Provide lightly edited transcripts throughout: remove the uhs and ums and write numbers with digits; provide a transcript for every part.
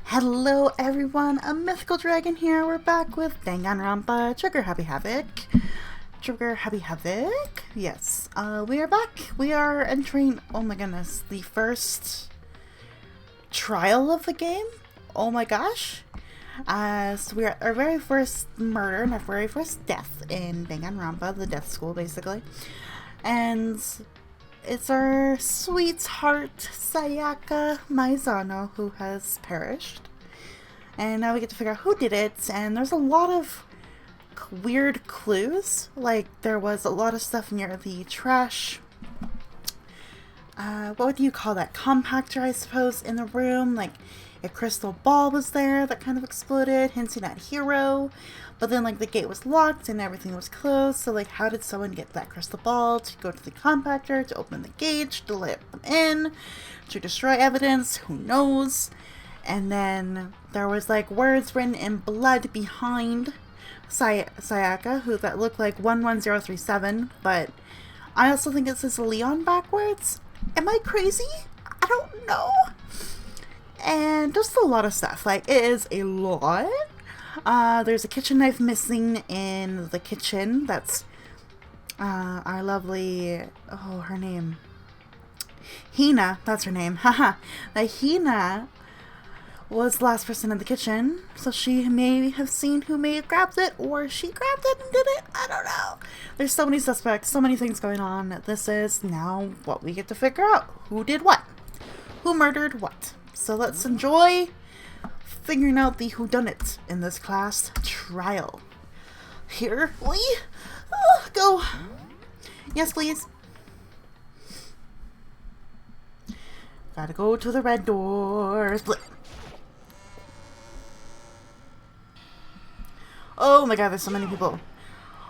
Hello everyone, a mythical dragon here. We're back with Danganronpa, Trigger Happy Havoc. Yes, we are back. We are entering, oh my goodness, the first trial of the game. Oh my gosh. So we're at our very first murder and our very first death in Danganronpa, the death school basically. And it's our sweetheart Sayaka Maizano who has perished. And now we get to figure out who did it, and there's a lot of weird clues. Like, there was a lot of stuff near the trash. What do you call that? Compactor, I suppose, in the room. Like, a crystal ball was there that kind of exploded, hinting at Hero. But then, like, the gate was locked and everything was closed. So, like, how did someone get that crystal ball to go to the compactor, to open the gate, to let them in, to destroy evidence? Who knows? And then there was, like, words written in blood behind Sayaka, who that looked like 11037. But I also think it says Leon backwards. Am I crazy? I don't know. And just a lot of stuff. Like, it is a lot. There's a kitchen knife missing in the kitchen. That's our lovely, her name, Hina. That's her name. Haha. Hina was the last person in the kitchen, so she may have seen who may have grabbed it, or she grabbed it and did it. I don't know. There's so many suspects, so many things going on. This is now what we get to figure out. Who did what? Who murdered what? So let's enjoy figuring out the whodunit in this class trial. Here we go. Yes, please. Gotta go to the red doors. Oh my god, there's so many people.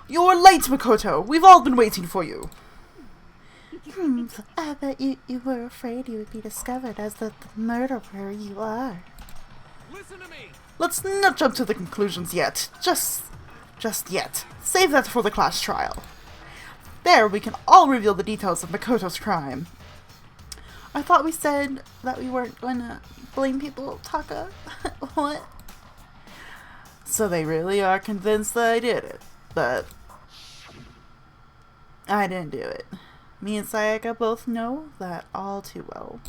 You're late, Makoto. We've all been waiting for you. I bet you were afraid you would be discovered as the murderer you are. Listen to me. Let's not jump to the conclusions yet. Just yet. Save that for the class trial. There, we can all reveal the details of Makoto's crime. I thought we said that we weren't going to blame people, Taka. What? So they really are convinced that I did it, but I didn't do it. Me and Sayaka both know that all too well.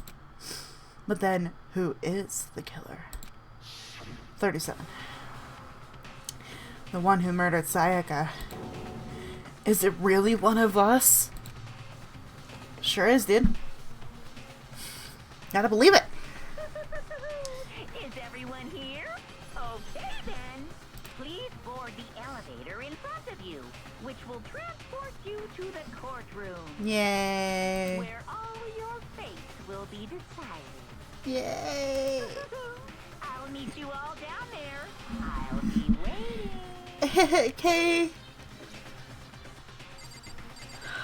But then, who is the killer? 37. The one who murdered Sayaka. Is it really one of us? Sure is, dude. Gotta believe it. Is everyone here? Okay then. Please board the elevator in front of you, which will transport you to the courtroom. Yay. Where all your fates will be decided. Yay. I'll meet you all down there. I'll be waiting. Okay.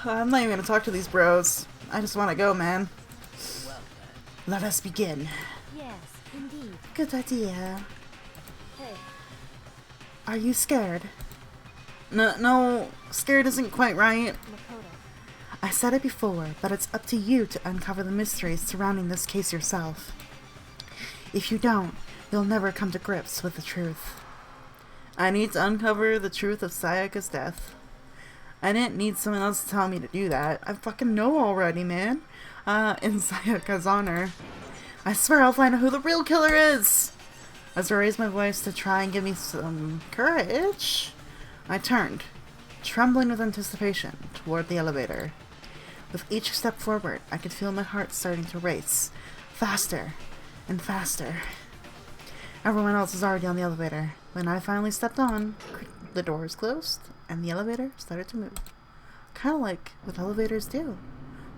I'm not even gonna talk to these bros. I just wanna go, man. Let us begin. Yes, indeed. Good idea. Hey. Are you scared? No, scared isn't quite right. Makoto. I said it before, but it's up to you to uncover the mysteries surrounding this case yourself. If you don't, you'll never come to grips with the truth. I need to uncover the truth of Sayaka's death. I didn't need someone else to tell me to do that. I fucking know already, man. In Sayaka's honor. I swear I'll find out who the real killer is! As I raised my voice to try and give me some courage, I turned, trembling with anticipation, toward the elevator. With each step forward, I could feel my heart starting to race, faster and faster. Everyone else was already on the elevator. When I finally stepped on, the doors closed, and the elevator started to move. Kinda like what elevators do.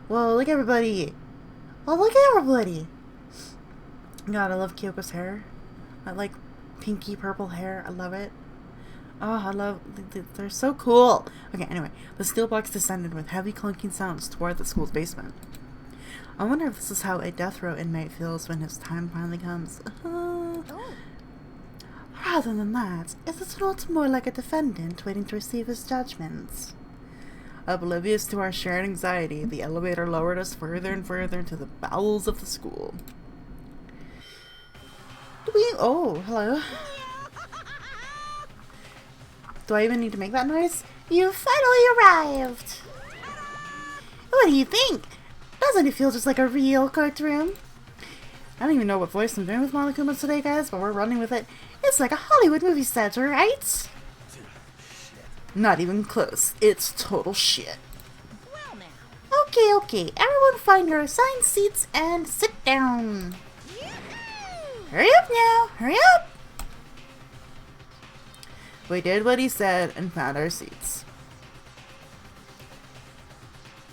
Whoa, look everybody! Oh, look at everybody! God, I love Kyoko's hair. I like pinky purple hair. I love it. Oh, I love... They're so cool! Okay, anyway. The steel box descended with heavy clunking sounds toward the school's basement. I wonder if this is how a death row inmate feels when his time finally comes. Rather than that, is it not more like a defendant waiting to receive his judgment? Oblivious to our shared anxiety, the elevator lowered us further and further into the bowels of the school. Do we Oh, hello. Do I even need to make that noise? You finally arrived! What do you think? Doesn't it feel just like a real courtroom? I don't even know what voice I'm doing with Monokumas today, guys, but we're running with it. It's like a Hollywood movie set, right? Not even close. It's total shit. Well now. Okay. Everyone find your assigned seats and sit down. Hurry up now. Hurry up. We did what he said and found our seats.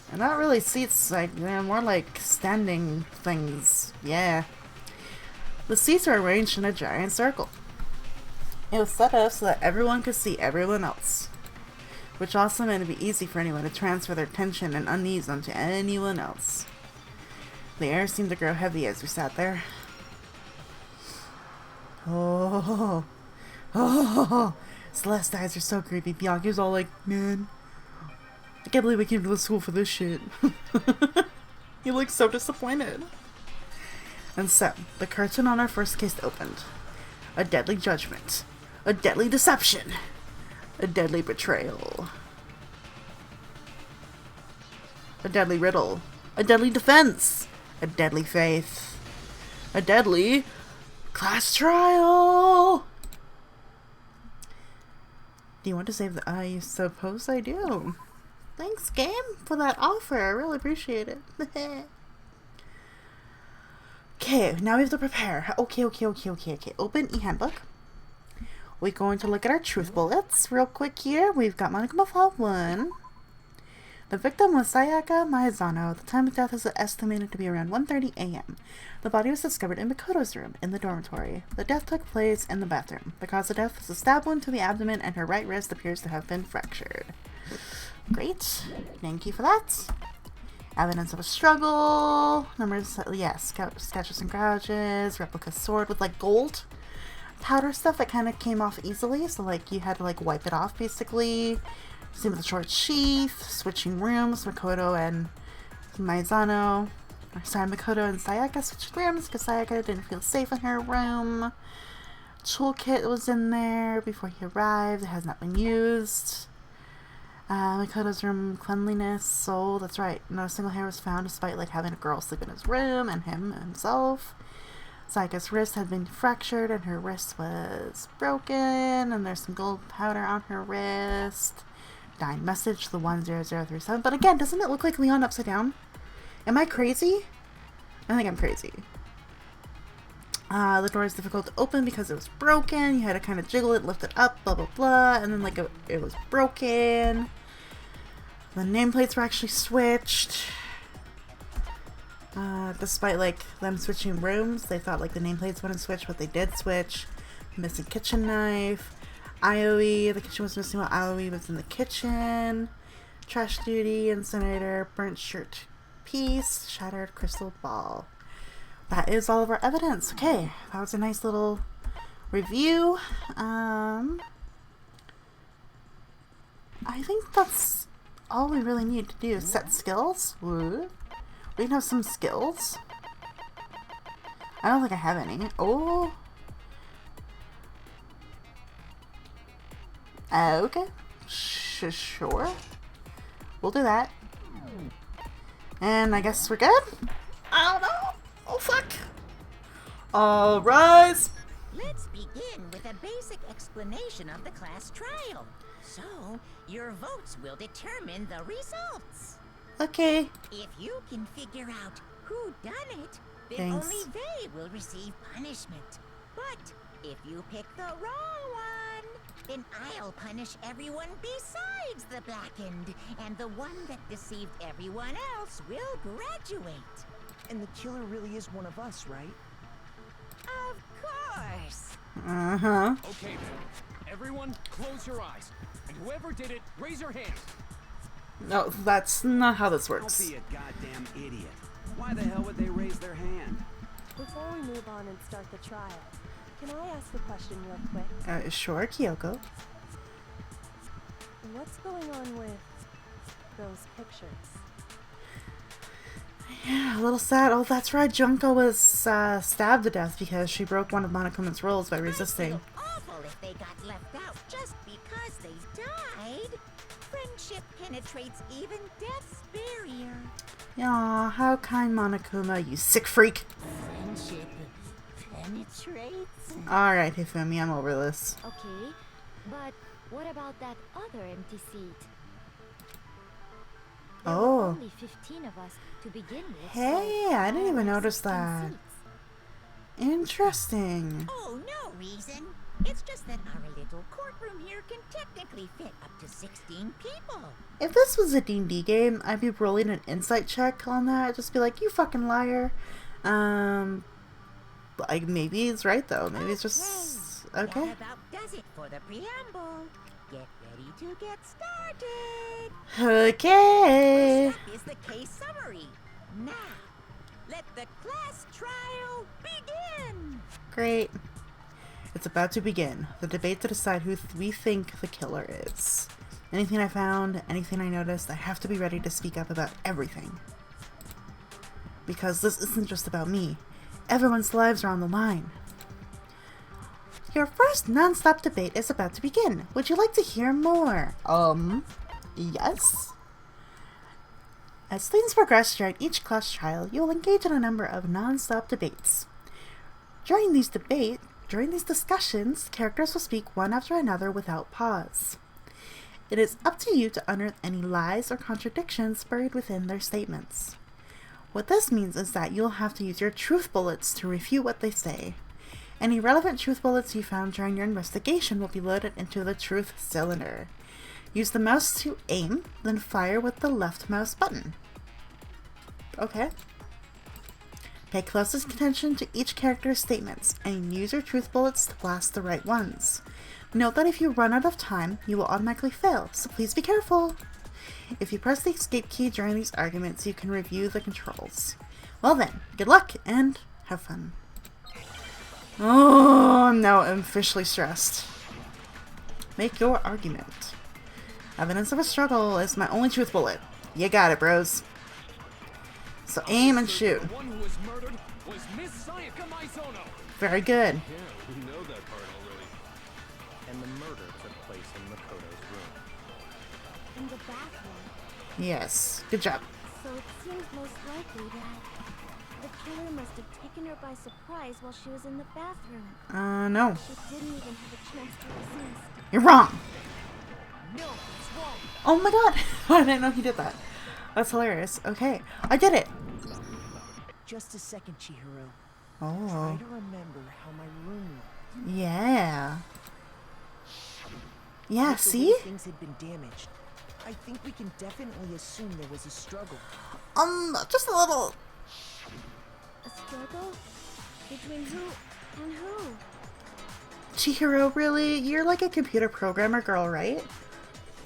They're not really seats, like they're more like standing things. Yeah. The seats are arranged in a giant circle. It was set up so that everyone could see everyone else, which also made it be easy for anyone to transfer their tension and unease onto anyone else. The air seemed to grow heavy as we sat there. Oh. Celeste's eyes are so creepy. Bianca's all like, man, I can't believe we came to this school for this shit. He looks so disappointed. And so, the curtain on our first case opened. A deadly judgment. A deadly deception. A deadly betrayal. A deadly riddle. A deadly defense. A deadly faith. A deadly class trial. Do you want to save the... I suppose I do. Thanks, game, for that offer. I really appreciate it. Okay, now we have to prepare. Okay. Open e-handbook. We're going to look at our truth bullets real quick here. We've got Monokuma Fall 1. The victim was Sayaka Maizano. The time of death is estimated to be around 1:30 a.m. The body was discovered in Makoto's room in the dormitory. The death took place in the bathroom. The cause of death was a stab wound to the abdomen, and her right wrist appears to have been fractured. Great. Thank you for that. Evidence of a struggle. Numbers, yes, sketches and gouges. Replica sword with like gold powder stuff that kind of came off easily, so like you had to like wipe it off basically. Same with the short sheath. Switching rooms. Makoto and Maizano. Sorry, Makoto and Sayaka switched rooms because Sayaka didn't feel safe in her room. Toolkit was in there before he arrived. It has not been used. Makoto's room cleanliness. So that's right. No single hair was found despite like having a girl sleep in his room and him himself. Sayaka's wrist had been fractured and her wrist was broken. And there's some gold powder on her wrist. Dying message, the 10037. But again, doesn't it look like Leon upside down? Am I crazy? I think I'm crazy. The door is difficult to open because it was broken. You had to kind of jiggle it, lift it up, blah, blah, blah. And then, like, it was broken. The nameplates were actually switched. Despite, like, them switching rooms, they thought, like, the nameplates wouldn't switch, but they did switch. Missing kitchen knife. IOE, the kitchen was missing while IOE was in the kitchen. Trash duty, incinerator, burnt shirt piece, shattered crystal ball. That is all of our evidence. Okay, that was a nice little review. I think that's all we really need to do. Set skills. Woo. We can have some skills. I don't think I have any. Oh. Okay. Sure. We'll do that. And I guess we're good? I don't know. Oh, fuck. All rise. Let's begin with a basic explanation of the class trial. So, your votes will determine the results. Okay. If you can figure out who done it, then Thanks. only they will receive punishment. But if you pick the wrong one, then I'll punish everyone besides the blackened, and the one that deceived everyone else will graduate. And the killer really is one of us, right? Of course. Uh-huh. Okay, then. Everyone, close your eyes. And whoever did it, raise your hand. No, that's not how this Don't works. be a goddamn idiot. Why the hell would they raise their hand? Before we move on and start the trial, can I ask a question real quick? Sure, Kyoko. What's going on with those pictures? Yeah, a little sad. Oh, that's right. Junko was stabbed to death because she broke one of Monokuma's rules by I'd resisting. feel awful if they got left out just because they died. Friendship penetrates even death's barrier. Aw, how kind, Monokuma, you sick freak. Friendship penetrates? Alright, Hifumi, I'm over this. Okay, but what about that other empty seat? There were Oh. only 15 of us to begin with. Hey, so I didn't even there are notice 16 that. seats. Interesting. Oh, no reason. It's just that our little courtroom here can technically fit up to 16 people. If this was a D&D game, I'd be rolling an insight check on that. Just be like, you fucking liar. Like, maybe he's right, though. Maybe it's just... Okay. That about does it for the preamble. Get ready to get started. Okay. First up is the case summary. Now, let the class trial begin. Great. It's about to begin. The debate to decide who we think the killer is. Anything I found, anything I noticed, I have to be ready to speak up about everything. Because this isn't just about me. Everyone's lives are on the line. Your first non-stop debate is about to begin. Would you like to hear more? Yes. As things progress throughout each class trial, you will engage in a number of non-stop debates. During these discussions, characters will speak one after another without pause. It is up to you to unearth any lies or contradictions buried within their statements. What this means is that you'll have to use your truth bullets to refute what they say. Any relevant truth bullets you found during your investigation will be loaded into the truth cylinder. Use the mouse to aim, then fire with the left mouse button. Okay. Pay closest attention to each character's statements, and use your truth bullets to blast the right ones. Note that if you run out of time, you will automatically fail, so please be careful. If you press the escape key during these arguments, you can review the controls. Well then, good luck, and have fun. Oh, no, I'm officially stressed. Make your argument. Evidence of a struggle is my only truth bullet. You got it, bros. So aim and shoot. The one who was murdered was Miss Sayaka Maizono. Very good. Yeah, we know that part already. And the murder took place in Makoto's room. In the bathroom. Yes. Good job. So it seems most likely that the killer must have taken her by surprise while she was in the bathroom. No. She didn't even have a chance to resist. You're wrong. No, it's wrong. Oh my god. I didn't know he did that. That's hilarious. Okay. I did it. Just a second, Chihiro. Oh. Try to remember how my room looked. Yeah. Yeah, If the see? way things had been damaged, I think we can definitely assume there was a struggle. Just a little. A struggle? Between who and who? Chihiro, really? You're like a computer programmer girl, right?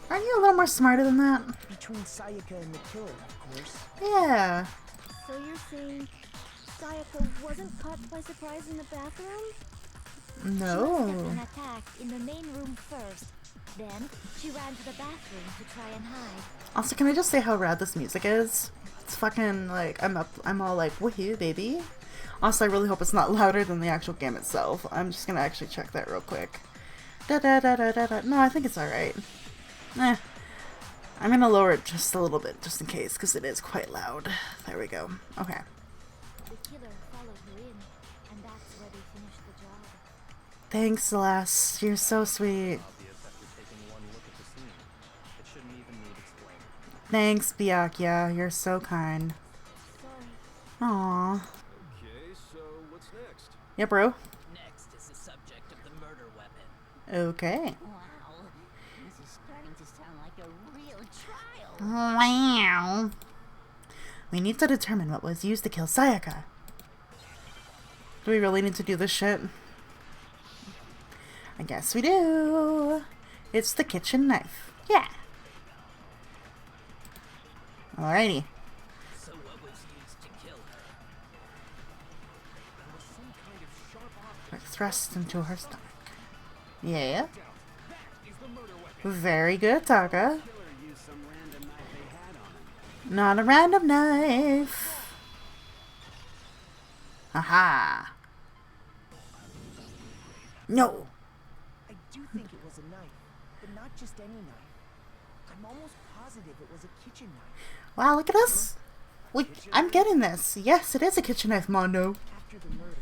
Aren't you a little more smarter than that? Between Sayaka and the killer, of course. Yeah. So you're saying Sayaka wasn't caught by surprise in the bathroom? She must have been No. attacked in the main room first. Then she ran to the bathroom to try and hide. Also, can I just say how rad this music is? It's fucking like, I'm all like, woohoo, baby. Also, I really hope it's not louder than the actual game itself. I'm just gonna actually check that real quick. Da da da da da da. No, I think it's alright. I'm gonna lower it just a little bit, just in case, because it is quite loud. There we go. Okay. The killer followed her in, and that's where they finished the job. Thanks, Celeste. You're so sweet. Obvious after taking one look at the scene. It shouldn't even need explaining. Thanks, Byakuya. You're so kind. Sorry. Aww. Okay, so what's next? Yeah, bro. Next is the subject of the murder weapon. Okay. Wow, this is starting to sound like a real trial. Wow. We need to determine what was used to kill Sayaka. Do we really need to do this shit? I guess we do. It's the kitchen knife. Yeah. Alrighty. So what was used to kill her? There was some kind of sharp object. Like thrust into her stomach. Yeah. That is the murder weapon. Very good, Taka. Killer used some random knife they had on him. Not a random knife. Aha. No. I do think it was a knife, but not just any knife. I'm almost positive it was a kitchen knife. Wow, look at us. I'm getting this. Yes, it is a kitchen knife, Mondo. After the murder,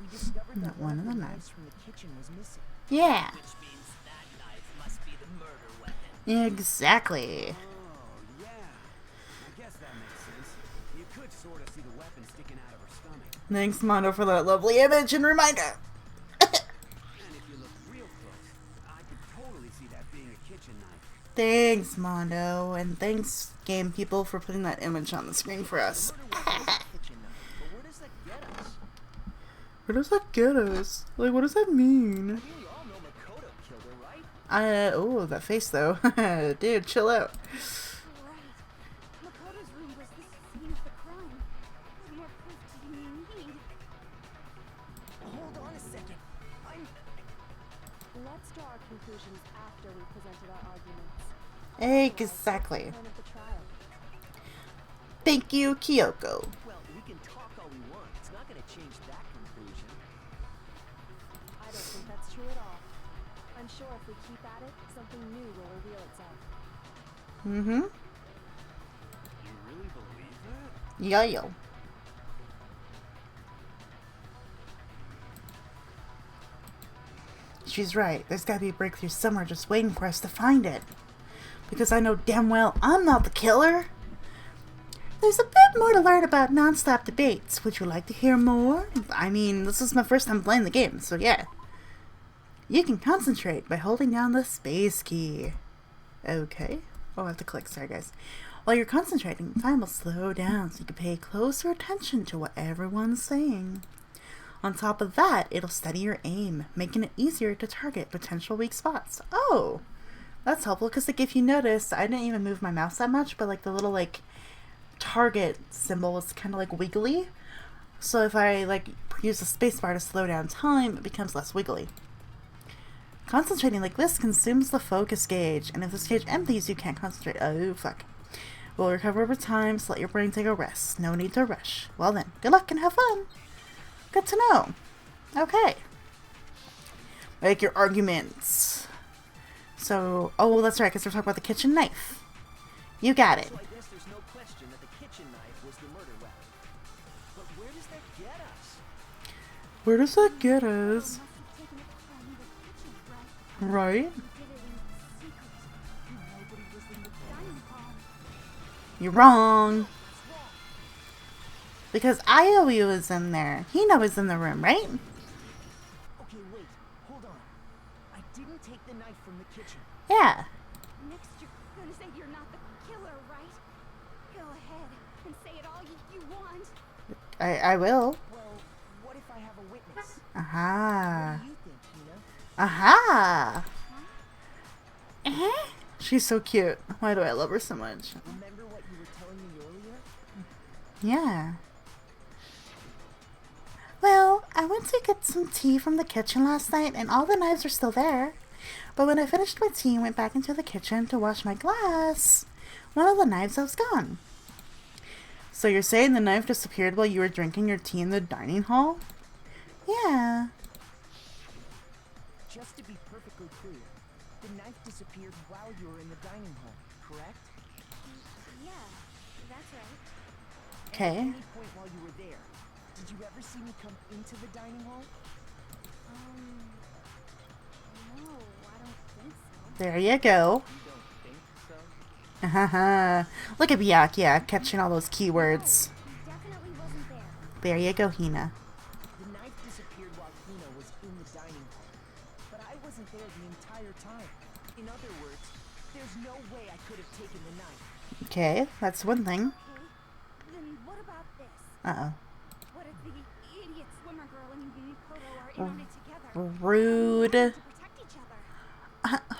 we discovered that Not one of the knives from the kitchen was missing. Yeah. Which means that knife must be the murder weapon. Exactly. Oh, yeah. I guess that makes sense. You could sort of see the weapon sticking out of her stomach. Thanks, Mondo, for that lovely image and reminder. And if you look real close, I could totally see that being a kitchen knife. Thanks, Mondo, and thanks, game people, for putting that image on the screen for us. Kitchen knife, but where does that get us? Where does that get us? Like, what does that mean? We all know Makoto killed her, right? Oh, that face, though. Dude, chill out. Right. Makoto's room was the scene of the crime. What more proof do you need? Hold on a second. Let's draw our conclusions after we've presented our arguments. Exactly. Point of the trial. Thank you, Kyoko. Well, we can talk all we want. It's not going to change that conclusion. I don't think that's true at all. I'm sure if we keep at it, something new will reveal itself. Mm-hmm. You really believe that? Yo. She's right. There's gotta be a breakthrough somewhere just waiting for us to find it. Because I know damn well I'm not the killer. There's a bit more to learn about non-stop debates. Would you like to hear more? I mean, this is my first time playing the game, so yeah. You can concentrate by holding down the space key. Okay. Oh, I have to click. Sorry, guys. While you're concentrating, time will slow down so you can pay closer attention to what everyone's saying. On top of that, it'll steady your aim, making it easier to target potential weak spots. Oh, that's helpful because, like, if you notice, I didn't even move my mouse that much, but like the little like target symbol is kind of like wiggly. So if I like use the spacebar to slow down time, it becomes less wiggly. Concentrating like this consumes the focus gauge, and if this gauge empties, you can't concentrate. Oh, fuck. We'll recover over time, so let your brain take a rest. No need to rush. Well then, good luck and have fun. Good to know. Okay. Make your arguments. So, oh, that's right, because we're talking about the kitchen knife. You got it. So I guess there's no question that the kitchen knife was the murder weapon. But where does that get us? Where does that get us? Must have taken it from the kitchen, right? Right? He did it in secret. Nobody was in the dining hall. You're wrong. Because Aoi was in there. Hina was in the room, right? Okay, wait. Hold on. I didn't take the knife from the kitchen. Yeah. Next, you're gonna say you're not the killer, right? Go ahead and say it all you want. I will. Well, what if I have a witness? Aha. What do you think, Hina? Aha. She's so cute. Why do I love her so much? Remember what you were telling me earlier? Yeah. Well, I went to get some tea from the kitchen last night and all the knives are still there. But when I finished my tea and went back into the kitchen to wash my glass, one of the knives was gone. So you're saying the knife disappeared while you were drinking your tea in the dining hall? Yeah. Just to be perfectly clear, the knife disappeared while you were in the dining hall, correct? Yeah, that's right. At Okay. any point while you were there, did you ever see me come into the dining hall? No, I don't think so. There you go. You don't think so? Haha. Look at Byakuya catching all those keywords. He definitely wasn't there. There you go, Hina. The knife disappeared while Hina was in the dining hall. But I wasn't there the entire time. In other words, there's no way I could have taken the knife. Okay, that's one thing. Okay, then what about this? Uh-oh. What if the idiot swimmer girl and Makoto are in on it together? Rude. To protect each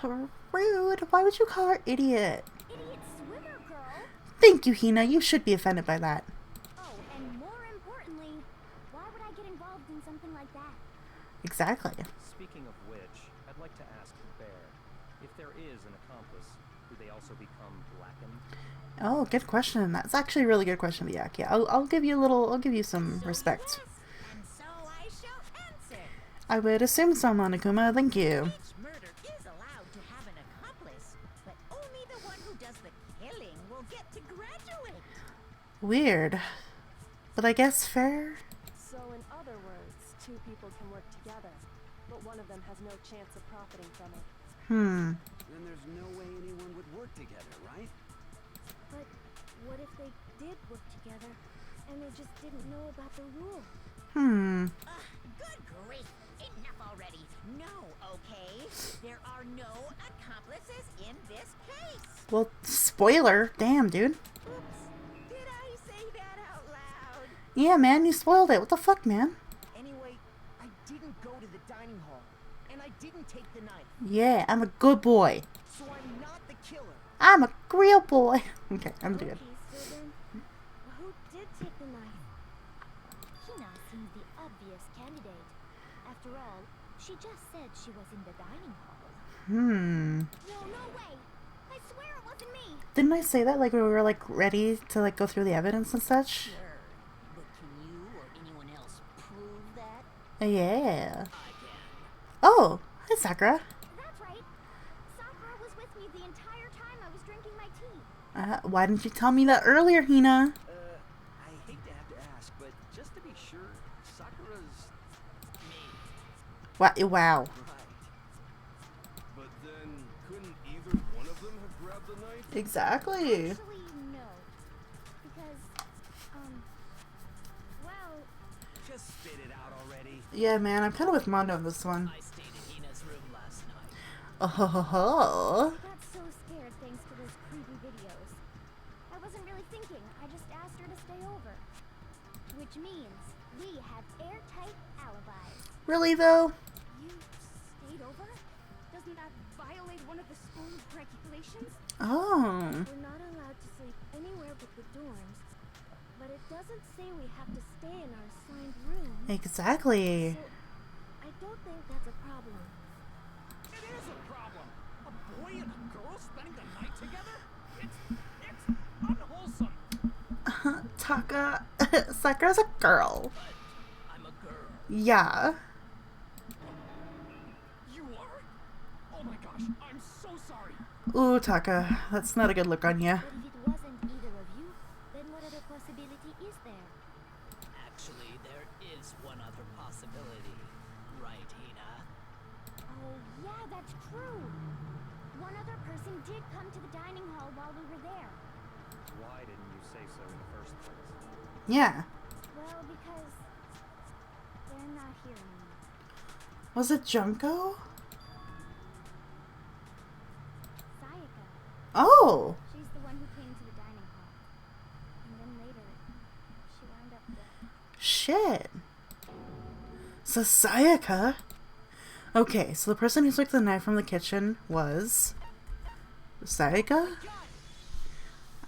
other. Rude. Why would you call her idiot? Idiot swimmer girl? Thank you, Hina. You should be offended by that. Oh, and more importantly, why would I get involved in something like that? Exactly. Speaking of which, I'd like to ask Bear, if there is an accomplice, do they also become blackened? Oh, good question. That's actually a really good question, Byakuya. I'll give you a little. I'll give you some respect. Yes, and I would assume so, Monokuma. Thank you. Each murder is allowed to have an accomplice, but only the one who does the killing will get to graduate. Weird. But I guess fair? So in other words, two people can work together, but one of them has no chance of profiting from it. Hmm. Then there's no way anyone would work together, right? But what if they did work together and they just didn't know about the rule? Hmm. Good grief! Enough already. No, okay? There are no accomplices in this case. Well, spoiler. Damn, dude. Oops. Did I say that out loud? Yeah, man, you spoiled it. What the fuck, man? Anyway, I didn't go to the dining hall, and I didn't take the knife, Yeah, I'm a good boy. so I'm not the killer. I'm a real boy. Okay, I'm good. Okay, so then, who did take the knife? Hina seems the obvious candidate. After all, she just said she was in the dining hall. Hmm. No way! I swear it wasn't me! Didn't I say that, like, we were, like, ready to, like, go through the evidence and such? Sure. But can you or anyone else prove that? Yeah. I can. Oh, hi, Sakura. That's right. Sakura was with me the entire time I was drinking my tea. Why didn't you tell me that earlier, Hina? I hate to have to ask, but just to be sure, Sakura's Wow. right. But then, couldn't either one of them have grabbed the knife? Exactly. Actually, no. Because, well, Just spit it out already. Yeah, man, I'm kind of with Mondo on this one. I stayed in Hina's room last night. Oh, ho, ho, ho. I got so scared thanks to those creepy videos. I wasn't really thinking. I just asked her to stay over. Which means we have airtight alibis. Really, though? You stayed over? Doesn't that violate one of the school's regulations? Oh. We're not allowed to sleep anywhere but the dorms. But it doesn't say we have to stay in our assigned room. Exactly. So, I don't think that's a problem. It is a problem. A boy and a girl spending the night together? It's unwholesome. Taka. Sakura's a girl. But I'm a girl. Yeah. You are? Oh my gosh, I'm so sorry. Ooh, Taka. That's not a good look on ya. But if it wasn't either of you, then what other possibility is there? Actually, there is one other possibility. Right, Hina? Oh, yeah, that's true. One other person did come to the dining hall while we were there. Why didn't you say so in the first place? Yeah. Well, because they're not here anymore. Was it Junko? Sayaka, Oh. she's the one who came to the dining hall. And then later, she wound up dead. Shit. So Sayaka. Okay, so the person who took the knife from the kitchen was Sayaka?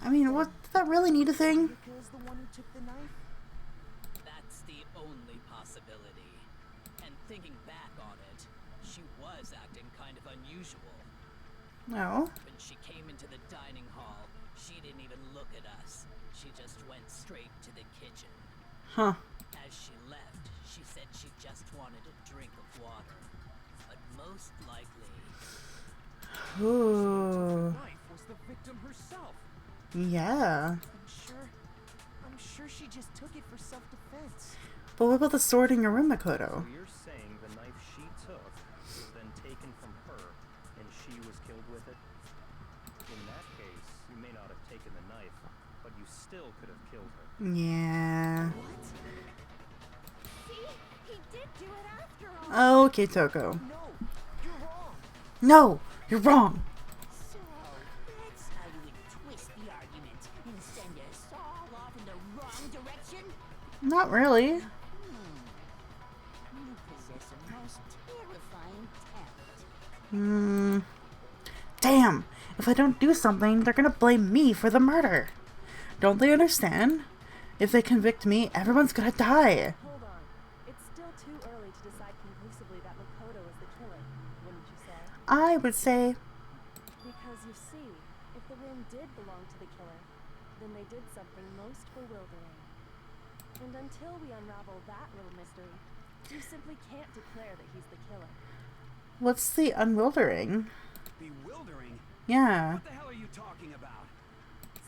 I mean, what, did that really need a thing? Sayaka's the one who took the knife? That's the only possibility. And thinking back on it, she was acting kind of unusual. No. When she came into the dining hall, she didn't even look at us. She just went straight to the kitchen. Huh. As she left, she said she just wanted a drink of water. But most likely, Ooh. Knife was the victim herself. Yeah. I'm sure she just took it for self-defense. But what about the sword in your room, Makoto? So you're saying the knife she took was then taken from her, and she was killed with it? In that case, you may not have taken the knife, but you still could have killed her. Yeah. See? He did do it after all. Okay, Toko. No, you're wrong. No, you're wrong. So, that's how you would twist the argument and send us all off in the wrong direction? Not really. You possess a most terrifying talent. Damn. If I don't do something, they're gonna blame me for the murder. Don't they understand? If they convict me, everyone's gonna die. Hold on. It's still too early to decide conclusively that Makoto is the killer, wouldn't you say? I would say, Because you see, if the room did belong to the killer, then they did something most bewildering. And until we unravel that little mystery, You simply can't declare that he's the killer. What's the unwildering? Bewildering? Yeah. What the hell are you talking about?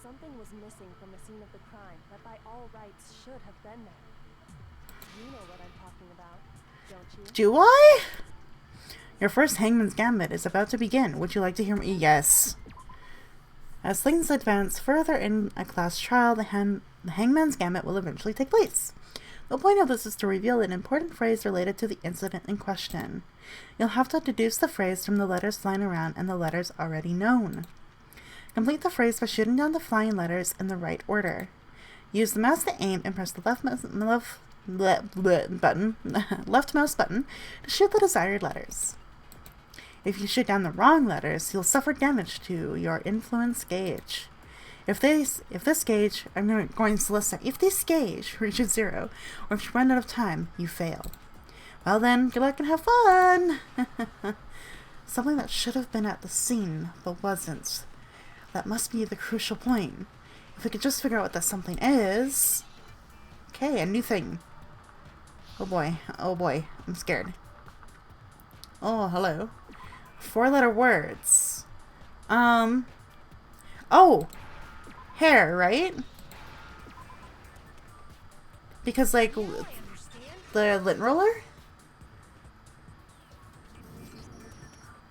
Something was missing from the scene of the crime that by all rights should have been there. You know what I'm talking about, don't you? Do I? Your first Hangman's Gambit is about to begin. Would you like to hear me? Yes. As things advance further in a class trial, the Hangman's Gambit will eventually take place. The point of this is to reveal an important phrase related to the incident in question. You'll have to deduce the phrase from the letters lying around and the letters already known. Complete the phrase by shooting down the flying letters in the right order. Use the mouse to aim and press the left mouse button to shoot the desired letters. If you shoot down the wrong letters, you'll suffer damage to your influence gauge. If this gauge, I'm going to list if this gauge reaches 0, or if you run out of time, you fail. Well then, good luck and have fun! Something that should have been at the scene, but wasn't. That must be the crucial point. If we could just figure out what that something is... Okay, a new thing. Oh boy, I'm scared. Oh, hello. 4-letter words. Oh! Hair, right? Because, like, the lint roller?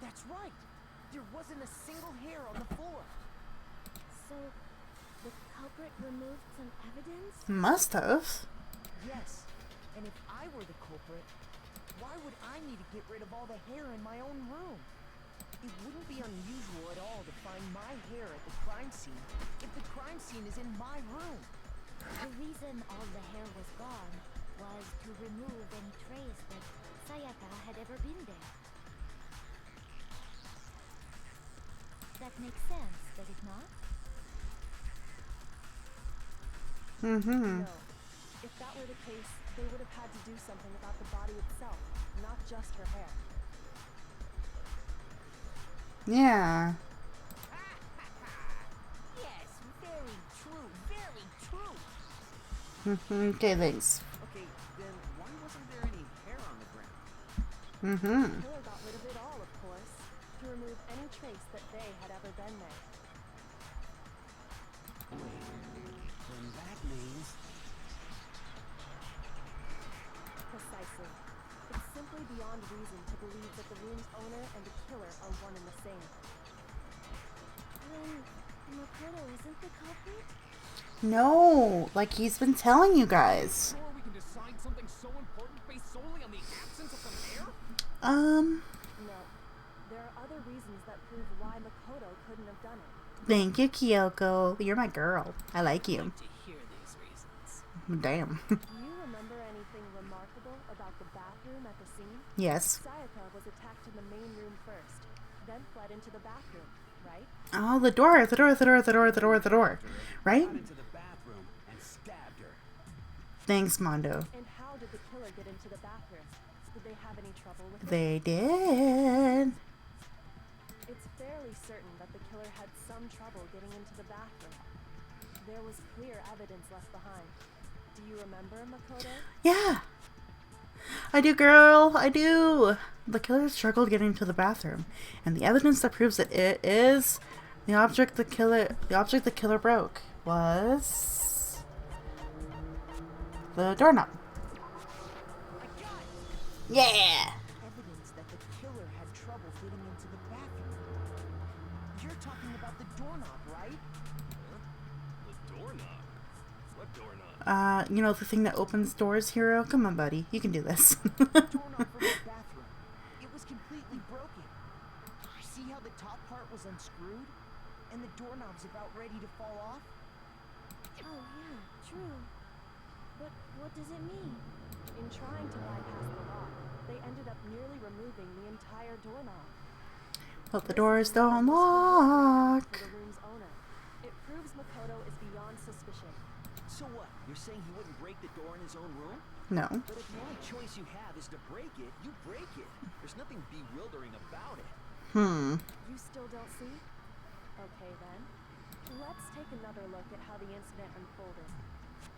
That's right. There wasn't a single hair on the floor. So, the culprit removed some evidence? Must have. Yes. And if I were the culprit, why would I need to get rid of all the hair in my own room? It wouldn't be unusual at all to find my hair at the crime scene if the crime scene is in my room. The reason all the hair was gone was to remove any trace that Sayaka had ever been there. That makes sense, does it not? Mm-hmm. No. If that were the case, they would have had to do something about the body itself, not just her hair. Yeah. Yes, very true, very true. Okay, thanks. Okay, then why wasn't there any hair on the ground? Mm-hmm. The killer got rid of it all, of course, to remove any trace that they had ever been there. Then that means... Precisely. It's simply beyond reason to believe that the room's owner and the killer are one and the same. Then, Makoto isn't the culprit? No, like he's been telling you guys. Sure we can decide something so important based solely on the absence of some hair? No. There are other reasons that prove why Makoto couldn't have done it. Thank you, Kyoko. You're my girl. I like you. To hear these reasons. Damn. Do you remember anything remarkable about the bathroom at the scene? Yes. Sayaka was attacked in the main room first, then fled into the bathroom, right? Oh, the door. Right? Got into the bathroom and stabbed her. Thanks, Mondo. And how did the killer get into the bathroom? Did they have any trouble with it? They did. It's fairly certain that the killer had some trouble getting into the bathroom. There was clear evidence left behind. Do you remember, Makoto? Yeah. I do, girl. I do. The killer struggled getting to the bathroom, and the evidence that proves that it is the object the killer broke was the doorknob. I got it. Yeah. Evidence that the killer had trouble getting into the bathroom. You're talking about the doorknob, right? The doorknob? What doorknob? You know, the thing that opens doors, Hero? Come on, buddy. You can do this. Doorknob from the bathroom. It was completely broken. See how the top part was unscrewed? And the doorknob's about ready to fall off? Oh yeah, true. But what does it mean? In trying to bypass the lock, they ended up nearly removing the entire doorknob. But the doors don't For lock. the room's owner. It proves Makoto is beyond suspicion. So what? You're saying he wouldn't break the door in his own room? No. But if the only choice you have is to break it, you break it. There's nothing bewildering about it. You still don't see? Okay then. Let's take another look at how the incident unfolded.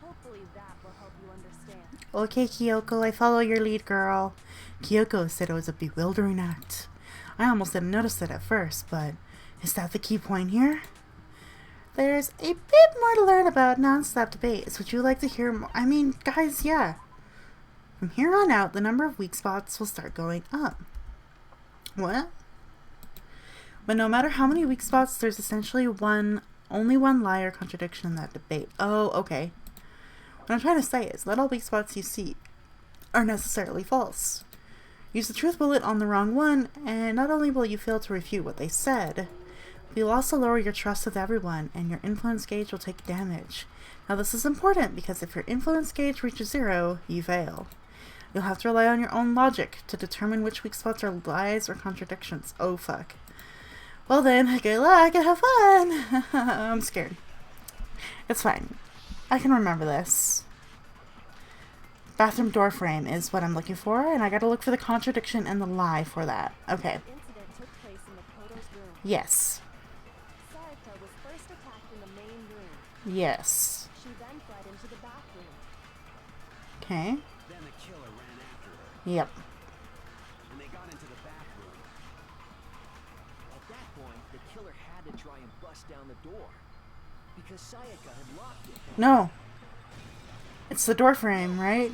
Hopefully that will help you understand. Okay, Kyoko, I follow your lead, girl. Kyoko said it was a bewildering act. I almost didn't notice it at first, but is that the key point here? There's a bit more to learn about non-slap debates. Would you like to hear more? I mean, guys, yeah. From here on out, the number of weak spots will start going up. What? But no matter how many weak spots, there's essentially only one lie or contradiction in that debate. Oh, okay. What I'm trying to say is, not all weak spots you see are necessarily false. Use the truth bullet on the wrong one, and not only will you fail to refute what they said, but you'll also lower your trust with everyone, and your influence gauge will take damage. Now this is important, because if your influence gauge reaches 0, you fail. You'll have to rely on your own logic to determine which weak spots are lies or contradictions. Oh fuck. Well then, good luck and have fun! I'm scared. It's fine. I can remember this. Bathroom door frame is what I'm looking for, and I gotta look for the contradiction and the lie for that. Okay. The incident took place in Makoto's room. Yes. Sayaka was first attacked in the main room. Yes. She then fled into the bathroom. Okay. Then the killer ran after her, Yep. and they got into the bathroom. At that point, the killer had to try and bust down the door. Because Sayaka had locked it. No. It's the door frame, right?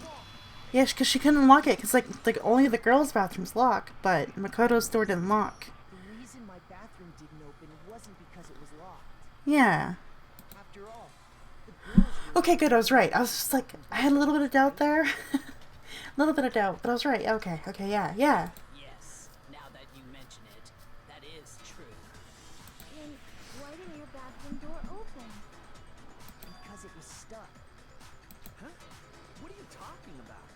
Yeah, because she couldn't lock it, because like only the girls' bathrooms lock, but Makoto's door didn't lock. The reason my bathroom didn't open wasn't because it was locked. Yeah. After all, the girls were Okay, good, I was right. I was just like, I had a little bit of doubt there. A little bit of doubt, but I was right. Okay, yeah. Yes, now that you mention it, that is true. Then why didn't your bathroom door open? because it was stuck. Huh? What are you talking about?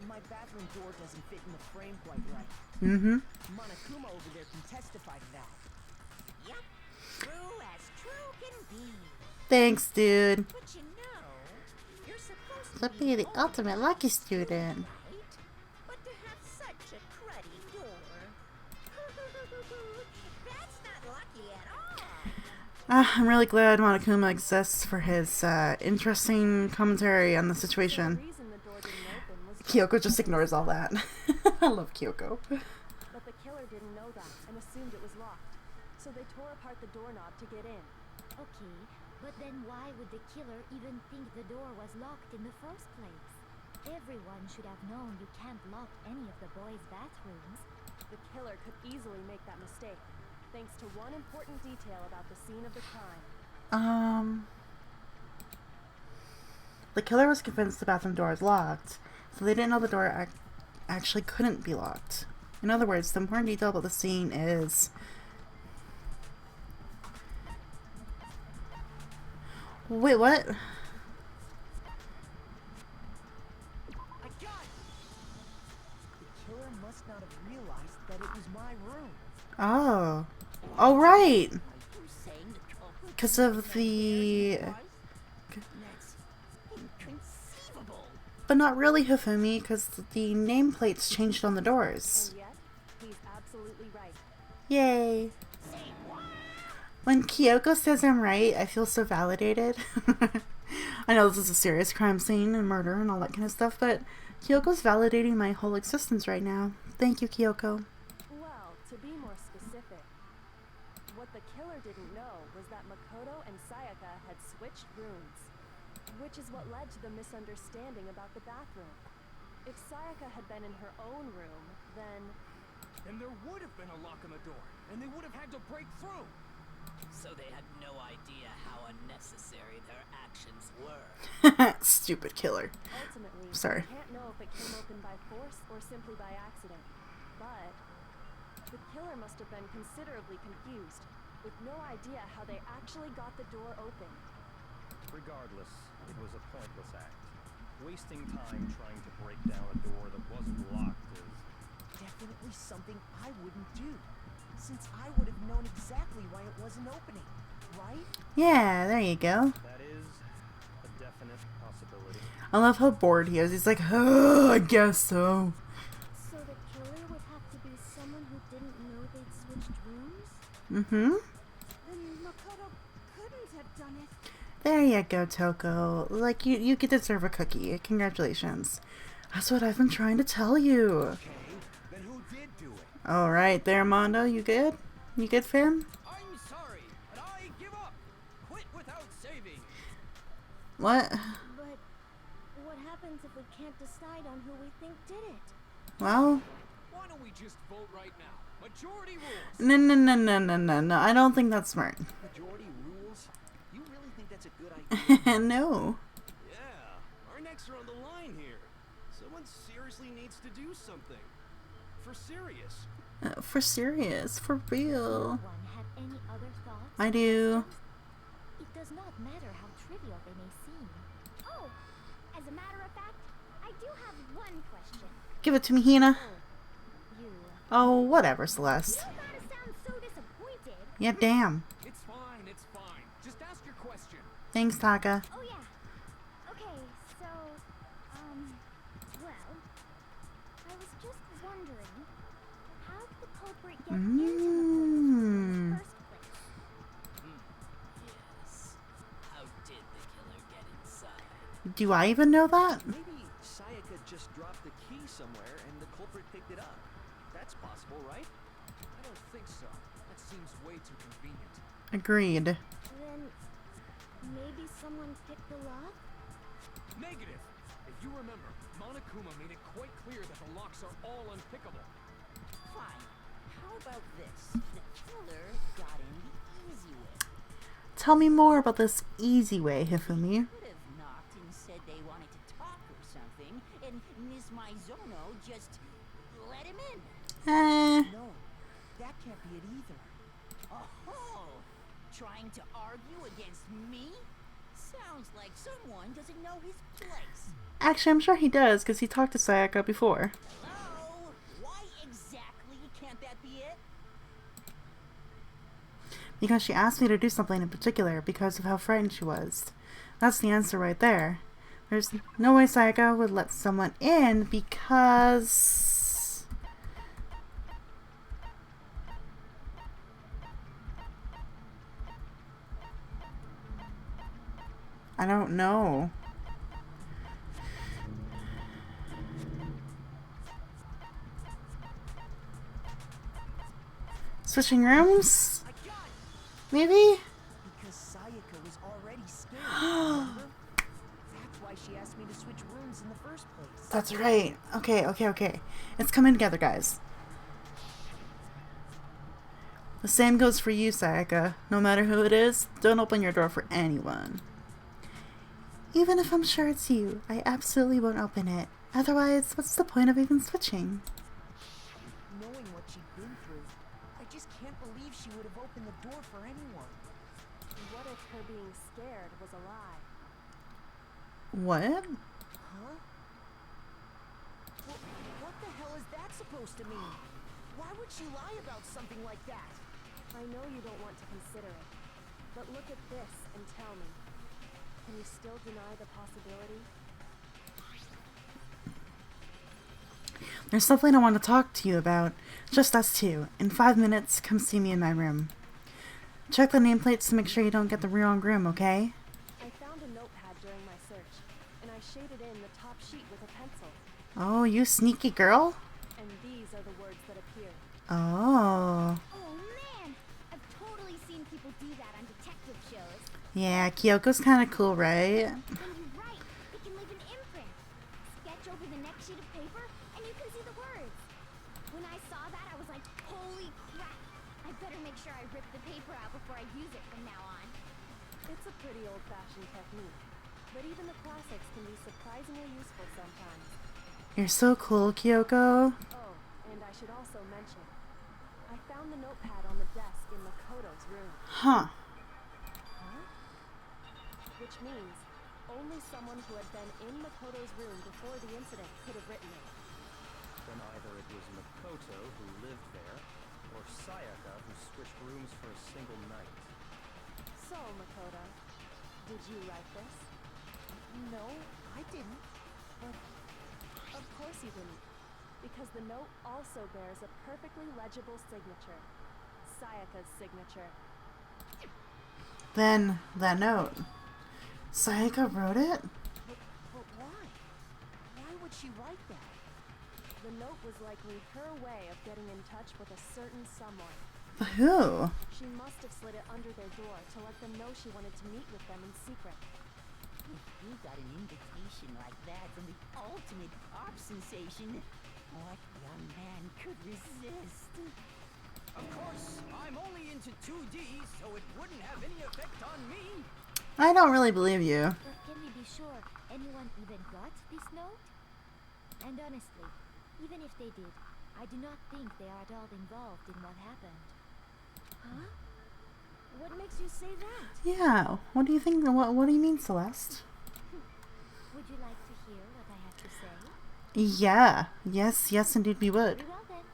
My bathroom door doesn't fit in the frame quite right. Mm-hmm. Monokuma over there can testify to that. Yep, true as true can be. Thanks, dude. But you know, you're supposed To be the ultimate lucky student. right? But to have such a cruddy door. That's not lucky at all. I'm really glad Monokuma exists for his interesting commentary on the The situation. reason the door didn't open was Kyoko just ignores all that. I love Kyoko. but the killer didn't know that and assumed it was locked. So they tore apart the doorknob to get in. Okay, but then why would the killer even think the door was locked in the first place? Everyone should have known you can't lock any of the boys' bathrooms. The killer could easily make that mistake, thanks to one important detail about the scene of the crime. The killer was convinced the bathroom door is locked, so they didn't know the door actually couldn't be locked. In other words, the important detail about the scene is... Wait, what? I got it! The killer must not have realized that it was my room. Oh. Oh, right! Who's saying the culprit Because of the... That's inconceivable. But not really, Hifumi, because the nameplates changed on the doors. And yet, he's absolutely right. Yay! When Kyoko says I'm right, I feel so validated. I know this is a serious crime scene and murder and all that kind of stuff, but Kyoko's validating my whole existence right now. Thank you, Kyoko. Well, to be more specific, what the killer didn't know was that Makoto and Sayaka had switched rooms, which is what led to the misunderstanding about the bathroom. If Sayaka had been in her own room, then Then there would have been a lock on the door, and they would have had to break through. So they had no idea how unnecessary their actions were. Stupid killer. ultimately, Sorry. we can't know if it came open by force or simply by accident. But the killer must have been considerably confused, with no idea how they actually got the door open. Regardless, it was a pointless act. Wasting time trying to break down a door that wasn't locked is... Definitely something I wouldn't do, since I would have known exactly why it wasn't opening, right? Yeah, there you go. That is a definite possibility. I love how bored he is. He's like, oh, I guess so. So the killer would have to be someone who didn't know they'd switched rooms? Mm-hmm. Then Makoto couldn't have done it. There you go, Toko. Like, you could deserve a cookie. Congratulations. That's what I've been trying to tell you. Okay, then who did do it? Alright there, Mondo. You good? You good, fam? I'm sorry, but I give up. Quit without saving. What? But what happens if we can't decide on who we think did it? Well, Why don't we just vote right now? Majority rules. no. I don't think that's smart. Majority rules? You really think that's a good idea? No. Yeah, our necks are on the line here. Someone seriously needs to do something. For serious. For serious. For real. Anyone have any other thoughts? I do. It does not matter how trivial they may seem. Oh, as a matter of fact, I do have one question. Give it to me, Hina. You Oh, whatever, Celeste. gotta sound so disappointed. Yeah, damn. It's fine, it's fine. Just ask your question. Thanks, Taka. Oh yeah. Okay, so, well, I was just wondering, how did the culprit get into the in the first place? Yes. How did the killer get inside? Do I even know that? Maybe Sayaka just dropped the key somewhere and the culprit picked it up. That's possible, right? I don't think so. That seems way too convenient. Agreed. Then, maybe someone picked the lock? Negative. If you remember, Monokuma made it quite clear that the locks are all unpickable. Fine. How about this? The killer got in the easy way. Tell me more about this easy way, Hifumi. Could have knocked and said they wanted to talk or something, and Miss Maizono just let him in. No, that can't be it either. Oh, trying to argue against me? Sounds like someone doesn't know his place. Actually, I'm sure he does, because he talked to Sayaka before. Hello? Why exactly can't that be it? Because she asked me to do something in particular because of how frightened she was. That's the answer right there. There's no way Sayaka would let someone in because... I don't know. Switching rooms? I got it! Maybe? Because Sayaka was already scared, remember? That's why she asked me to switch rooms in the first place. That's right. Okay. It's coming together, guys. The same goes for you, Sayaka. No matter who it is, don't open your door for anyone. Even if I'm sure it's you, I absolutely won't open it. Otherwise, what's the point of even switching? Knowing what she'd been through, I just can't believe she would have opened the door for anyone. What if her being scared was a lie? What? Huh? Well, what the hell is that supposed to mean? Why would she lie about something like that? I know you don't want to consider it, but look at this and tell me. Can you still deny the possibility? There's something I want to talk to you about. Just us two. In 5 minutes, come see me in my room. Check the nameplates to make sure you don't get the wrong room, okay? I found a notepad during my search, and I shaded in the top sheet with a pencil. Oh, you sneaky girl? And these are the words that appear. Oh. Oh man, I've totally seen people do that on detective shows. Yeah, Kyoko's kind of cool, right? When you write, it can leave an imprint. Sketch over the next sheet of paper, and you can see the words. When I saw that, I was like, holy crap! I better make sure I rip the paper out before I use it from now on. It's a pretty old-fashioned technique, but even the classics can be surprisingly useful sometimes. You're so cool, Kyoko. Oh, and I should also mention, I found the notepad on the desk in Makoto's room. Huh. Huh? Which means only someone who had been in Makoto's room before the incident could have written it. Then either it was Makoto who lived there, or Sayaka who switched rooms for a single night. So, Makoto, did you write this? No, I didn't. But Of course you didn't, because the note also bears a perfectly legible signature. Sayaka's signature. Then, that note. Sayaka wrote it? But why? Why would she write that? The note was likely her way of getting in touch with a certain someone. Who? She must have slid it under their door to let them know she wanted to meet with them in secret. If you got an invitation like that from the ultimate pop sensation, what young man could resist? Of course, I'm only into 2D, so it wouldn't have any effect on me. I don't really believe you. But can we be sure anyone even got this note? And honestly, even if they did, I do not think they are at all involved in what happened. Huh? What makes you say that? Yeah. What do you think? What do you mean, Celeste? Would you like to hear what I have to say? Yeah. Yes, indeed we would. Very well then.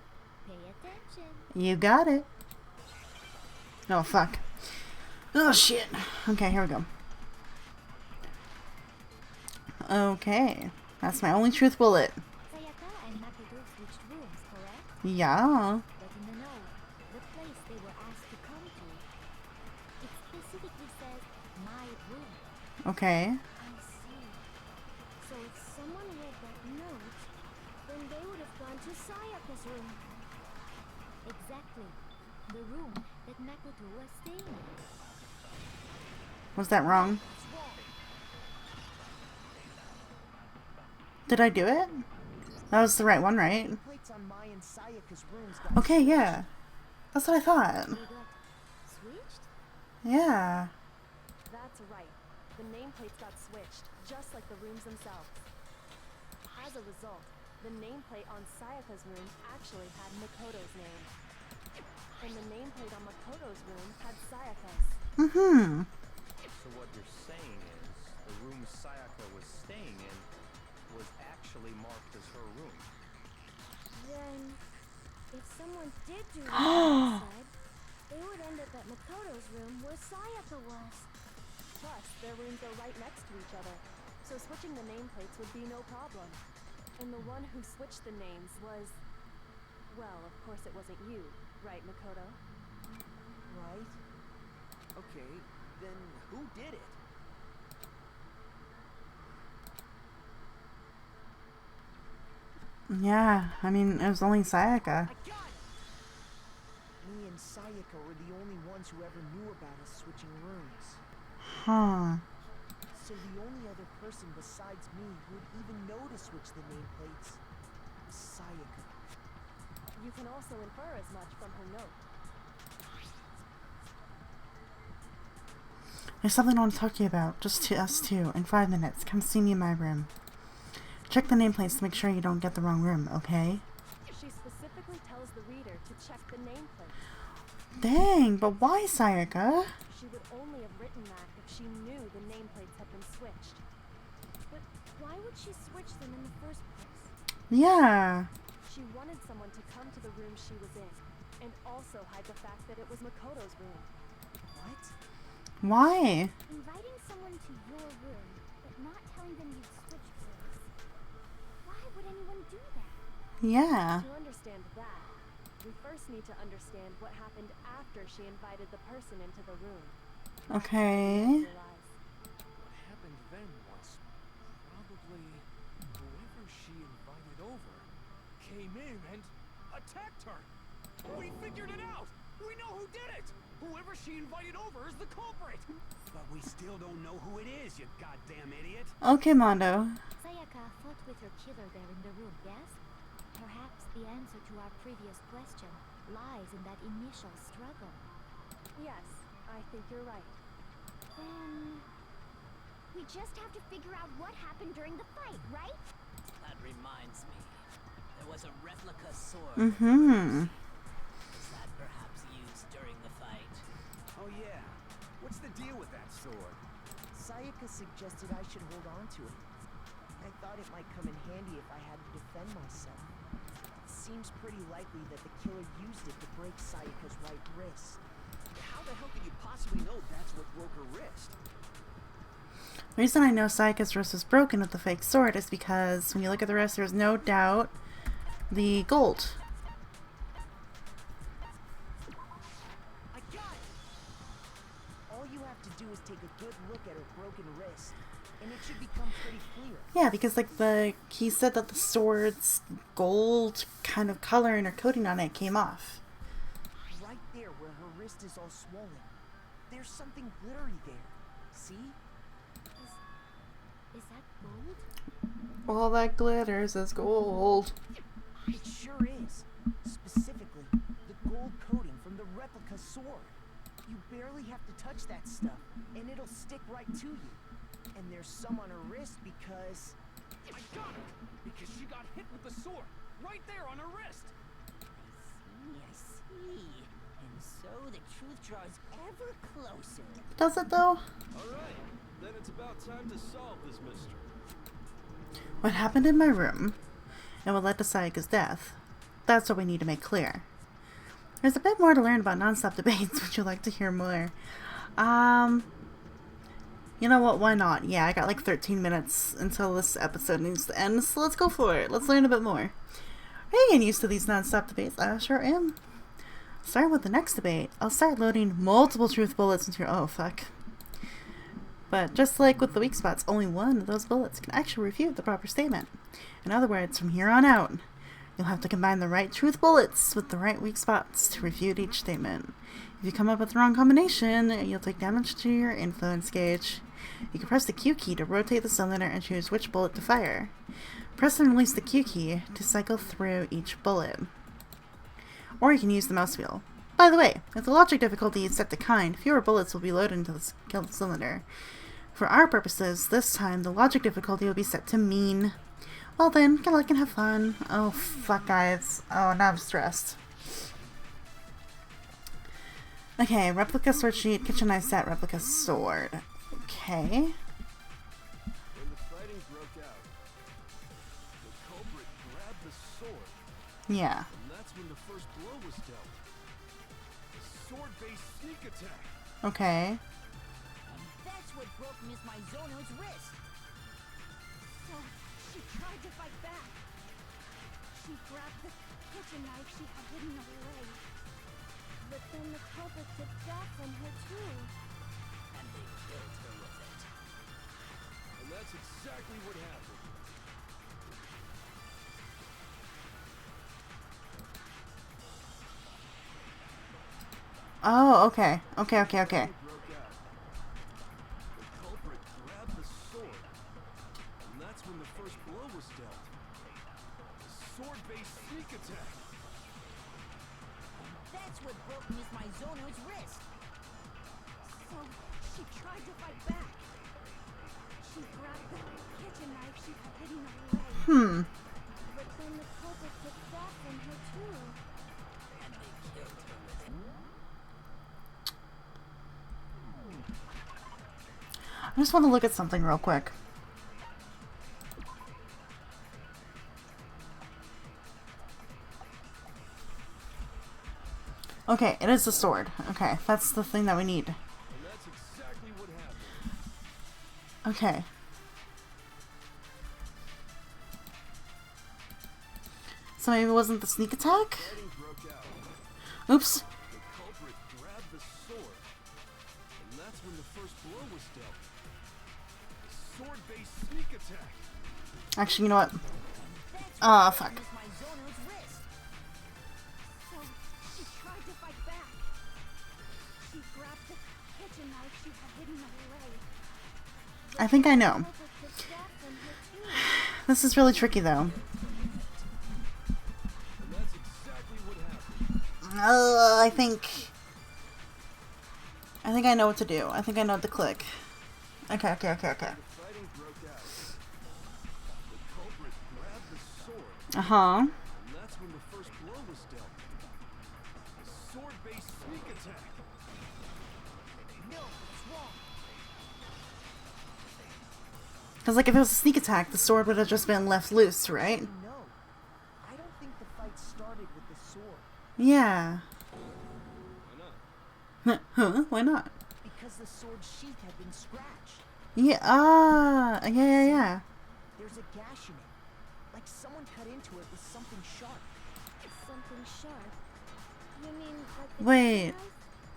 Pay attention. You got it. Oh, fuck. Oh, shit. Okay, here we go. Okay. That's my only truth bullet. Sayaka and Makoto switched rooms, correct? Yeah. But in the note, the place they were asked to come to, it specifically says, my room. Okay. I see. So if someone read that note, then they would have gone to Sayaka's room. Exactly. The room that Makoto was staying in. Was that wrong? Did I do it? That was the right one, right? Plates on Mai and Sayaka's rooms got Okay, yeah. That's what I thought. They got switched? Yeah. That's right. The nameplates got switched, just like the rooms themselves. As a result, the nameplate on Sayaka's room actually had Makoto's name. And the nameplate on Makoto's room had Sayaka's. Mm-hmm. So what you're saying is, the room Sayaka was staying in was actually marked as her room. Then, if someone did do what I said, they would end up at Makoto's room where Sayaka was. Plus, their rooms are right next to each other, so switching the nameplates would be no problem. And the one who switched the names was... Well, of course it wasn't you, right, Makoto? right. Okay, then who did it? Yeah, I mean, it was only Sayaka. I got it! Me and Sayaka were the only ones who ever knew about us switching rooms. Huh. So the only other person besides me who would even know to switch the nameplates was Sayaka. You can also infer as much from her note. There's something I want to talk to you about. Just to us two. In 5 minutes. Come see me in my room. Check the nameplates to make sure you don't get the wrong room, okay? She specifically tells the reader to check the nameplate. Dang, but why, Sayaka? She would only have written that if she knew the nameplates had been switched. But why would she switch them in the first place? Yeah. She wanted someone to come to the room she was in, and also hide the fact that it was Makoto's room. What? Why? Inviting someone to your room, but not telling them you'd switched rooms. Why would anyone do that? Yeah. To understand that, we first need to understand what happened after she invited the person into the room. Okay. Realize. What happened then was probably whoever she invited over came in and attacked her. We figured it out! We know who did it! Whoever she invited over is the culprit! But we still don't know who it is, you goddamn idiot! Okay, Mondo. Sayaka fought with her killer there in the room, yes? Perhaps the answer to our previous question lies in that initial struggle. Yes, I think you're right. Then... we just have to figure out what happened during the fight, right? That reminds me. There was a replica sword. Mm-hmm. Was that perhaps used during the fight? Oh yeah. What's the deal with that sword? Sayaka suggested I should hold on to it. I thought it might come in handy if I had to defend myself. It seems pretty likely that the killer used it to break Sayaka's right wrist. How the hell could you possibly know that's what broke her wrist? The reason I know Sayaka's wrist was broken with the fake sword is because when you look at the wrist, there's no doubt the gold. I got it! All you have to do is take a good look at her broken wrist, and it should become pretty clear. Yeah, because like he said that the sword's gold kind of color and her coating on it came off. Right there where her wrist is all swollen. There's something glittery there. See? Is that gold? All that glitters is gold. It sure is. Specifically, the gold coating from the replica sword. You barely have to touch that stuff, and it'll stick right to you. And there's some on her wrist because... I got it! Because she got hit with the sword, right there on her wrist! I see. And so the truth draws ever closer. Does it though? Alright, then it's about time to solve this mystery. What happened in my room and what led to Sayaka's death? That's what we need to make clear. There's a bit more to learn about non-stop debates. Would you like to hear more? You know what? Why not? Yeah, I got like 13 minutes until this episode needs to end, so let's go for it. Let's learn a bit more. Are you getting used to these non-stop debates? I sure am. Starting with the next debate, I'll start loading multiple truth bullets into your... Oh, fuck. But just like with the weak spots, only one of those bullets can actually refute the proper statement. In other words, from here on out, you'll have to combine the right truth bullets with the right weak spots to refute each statement. If you come up with the wrong combination, you'll take damage to your influence gauge. You can press the Q key to rotate the cylinder and choose which bullet to fire. Press and release the Q key to cycle through each bullet. Or you can use the mouse wheel. By the way, if the logic difficulty is set to kind, fewer bullets will be loaded into the killed cylinder. For our purposes, this time the logic difficulty will be set to mean. Well then, good luck and have fun. Oh fuck guys. Oh, now I'm stressed. Okay, replica sword sheet, kitchen knife set, replica sword. Okay. When the fighting broke out, the culprit grabbed the sword, Yeah. and that's when the first blow was dealt. A sword-based sneak attack. Okay. That's what broke Miss Mizono's wrist. So, she tried to fight back. She grabbed the kitchen knife she had hidden away. But then the culprit took that from her too. And they killed her with it. And that's exactly what happened. Oh, okay. Okay. Broke out. The culprit grabbed the sword, and that's when the first blow was dealt. A sword-based sneak attack. That's what broke Miss Mizono's wrist. So, she tried to fight back. She grabbed the kitchen knife she had hidden away. But then the culprit took that from her too. And they killed her with it. I just want to look at something real quick. Okay, it is the sword. Okay, that's the thing that we need. And that's exactly what happened. Okay. So maybe it wasn't the sneak attack? Fighting broke out. Oops. The culprit grabbed the sword, and that's when the first blow was dealt. A sword-based sneak attack. Actually, you know what? That's Ah, what broke fuck. Miss Mizono's wrist. So, she tried to fight back. She grabbed the kitchen knife she had hidden away. I think I know. The culprit took that from her too. This is really tricky, though. And that's exactly what happened. I think I know what to do. I think I know what to click. Okay. The fighting broke out. The culprit grabbed the sword, Uh-huh. and that's when the first blow was dealt. A sword-based sneak attack. No, it's wrong. Because, like, if it was a sneak attack, the sword would have just been left loose, right? No. I don't think the fight started with the sword. Yeah. Why not? Huh? Why not? Because the sword sheath had been scratched. Yeah, yeah. There's a gash in it. Like someone cut into it with something sharp. Something sharp. You mean like the Wait. kitchen knife?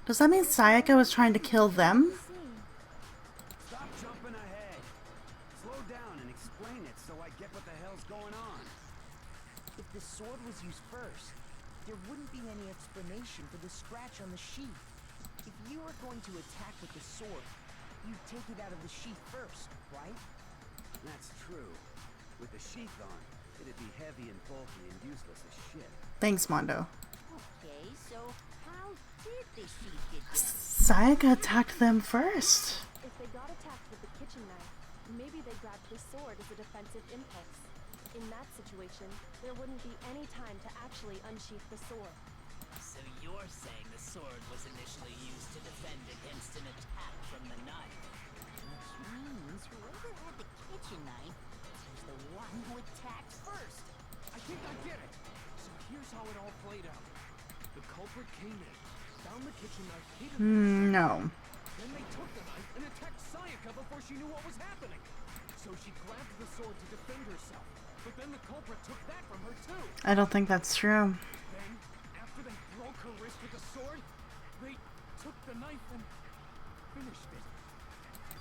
Does that mean Sayaka was trying to kill them? See. explain it so I get what the hell's going on. If the sword was used first, there wouldn't be any explanation for the scratch on the sheath. If you were going to attack with the sword, you'd take it out of the sheath first, right? That's true. With the sheath on, it'd be heavy and bulky and useless as shit. Thanks, Mondo. Okay, so how did the sheath get done? Sayaka attacked them first. If they got attacked with the kitchen knife, maybe they grabbed the sword as a defensive impulse. In that situation, there wouldn't be any time to actually unsheath the sword. So you're saying the sword was initially used to defend against an attack from the knife? Which means whoever had the kitchen knife was the one who attacked first. I think I get it. So here's how it all played out. The culprit came in, found the kitchen knife hidden. No. Then they took the knife and attacked Sayaka before she knew what was happening. So she grabbed the sword to defend herself. But then the culprit took that from her too. I don't think that's true. Then, after they broke her wrist with the sword, they took the knife and finished it.